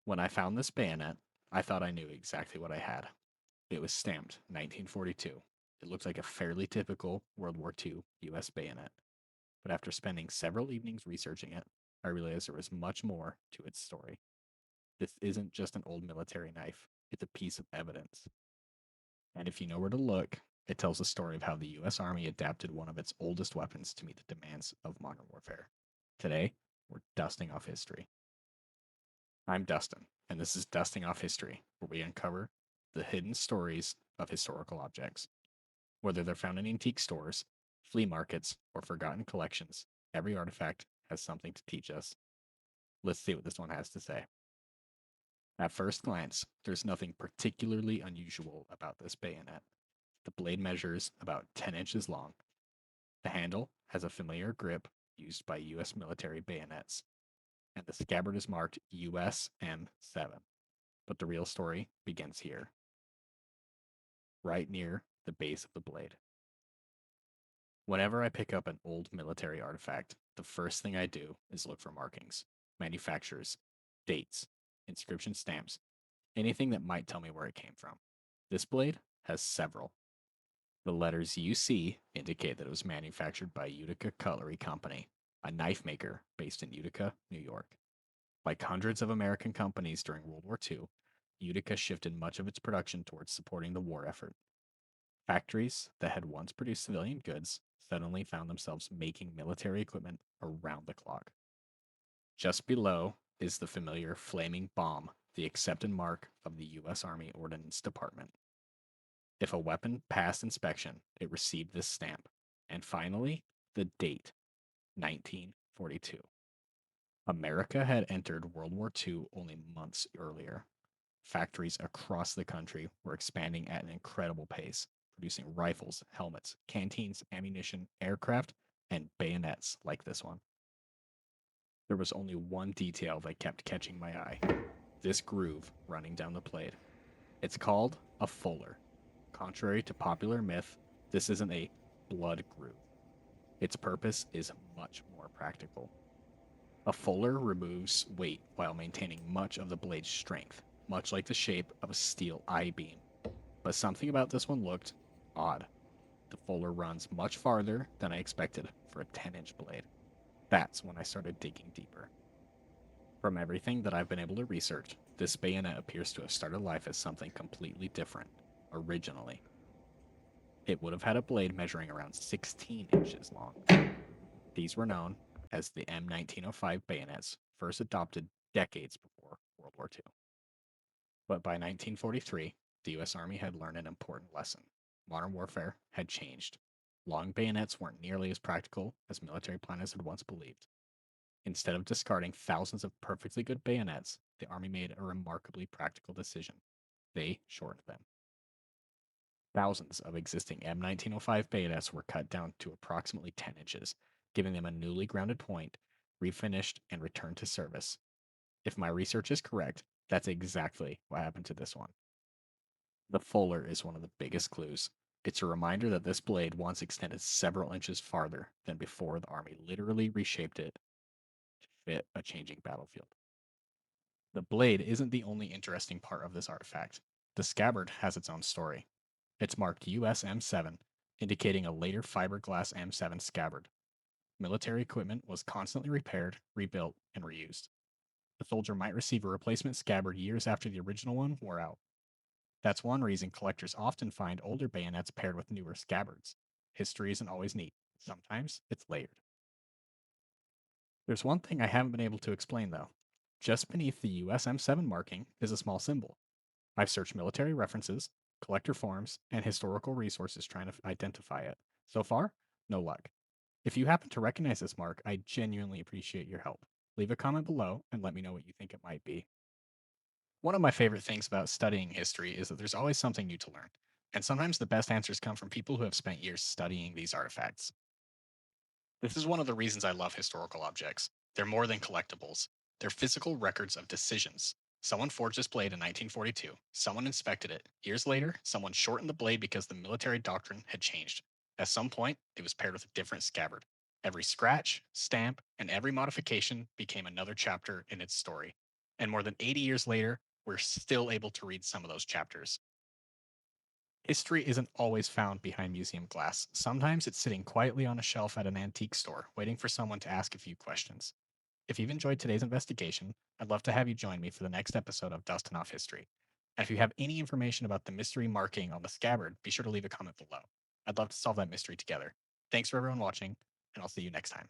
When I found this bayonet, I thought I knew exactly what I had. It was stamped 1942. It looked like a fairly typical World War II U.S. bayonet, but after spending several evenings researching it, I realized there was much more to its story. This isn't just an old military knife, it's a piece of evidence. And if you know where to look, it tells the story of how the U.S. Army adapted one of its oldest weapons to meet the demands of modern warfare. Today, we're dusting off history. I'm Dustin, and this is Dusting Off History, where we uncover the hidden stories of historical objects. Whether they're found in antique stores, flea markets, or forgotten collections, every artifact has something to teach us. Let's see what this one has to say. At first glance, there's nothing particularly unusual about this bayonet. The blade measures about 10 inches long. The handle has a familiar grip used by U.S. military bayonets, and the scabbard is marked US M7. But the real story begins here, right near the base of the blade. Whenever I pick up an old military artifact, the first thing I do is look for markings, manufacturers, dates, inscription stamps, anything that might tell me where it came from. This blade has several. The letters UC indicate that it was manufactured by Utica Cutlery Company, a knife maker based in Utica, New York. Like hundreds of American companies during World War II, Utica shifted much of its production towards supporting the war effort. Factories that had once produced civilian goods suddenly found themselves making military equipment around the clock. Just below is the familiar flaming bomb, the accepted mark of the U.S. Army Ordnance Department. If a weapon passed inspection, it received this stamp. And finally, the date, 1942. America had entered World War II only months earlier. Factories across the country were expanding at an incredible pace, producing rifles, helmets, canteens, ammunition, aircraft, and bayonets like this one. There was only one detail that kept catching my eye, this groove running down the blade. It's called a fuller. Contrary to popular myth, this isn't a blood groove. Its purpose is much more practical. A fuller removes weight while maintaining much of the blade's strength, much like the shape of a steel I-beam. But something about this one looked odd. The fuller runs much farther than I expected for a 10-inch blade. That's when I started digging deeper. From everything that I've been able to research, this bayonet appears to have started life as something completely different, originally. It would have had a blade measuring around 16 inches long. These were known as the M1905 bayonets, first adopted decades before World War II. But by 1943, the US Army had learned an important lesson. Modern warfare had changed. Long bayonets weren't nearly as practical as military planners had once believed. Instead of discarding thousands of perfectly good bayonets, the Army made a remarkably practical decision. They shortened them. Thousands of existing M1905 bayonets were cut down to approximately 10 inches, giving them a newly grounded point, refinished, and returned to service. If my research is correct, that's exactly what happened to this one. The fuller is one of the biggest clues. It's a reminder that this blade once extended several inches farther than before the Army literally reshaped it to fit a changing battlefield. The blade isn't the only interesting part of this artifact. The scabbard has its own story. It's marked US M7, indicating a later fiberglass M7 scabbard. Military equipment was constantly repaired, rebuilt, and reused. The soldier might receive a replacement scabbard years after the original one wore out. That's one reason collectors often find older bayonets paired with newer scabbards. History isn't always neat. Sometimes it's layered. There's one thing I haven't been able to explain though. Just beneath the US M7 marking is a small symbol. I've searched military references, collector forums, and historical resources trying to identify it. So far, no luck. If you happen to recognize this mark, I genuinely appreciate your help. Leave a comment below and let me know what you think it might be. One of my favorite things about studying history is that there's always something new to learn, and sometimes the best answers come from people who have spent years studying these artifacts. This is one of the reasons I love historical objects. They're more than collectibles, they're physical records of decisions. Someone forged this blade in 1942, someone inspected it. Years later, someone shortened the blade because the military doctrine had changed. At some point, it was paired with a different scabbard. Every scratch, stamp, and every modification became another chapter in its story. And more than 80 years later, we're still able to read some of those chapters. History isn't always found behind museum glass. Sometimes it's sitting quietly on a shelf at an antique store, waiting for someone to ask a few questions. If you've enjoyed today's investigation, I'd love to have you join me for the next episode of Dustin Off History. And if you have any information about the mystery marking on the scabbard, be sure to leave a comment below. I'd love to solve that mystery together. Thanks for everyone watching, and I'll see you next time.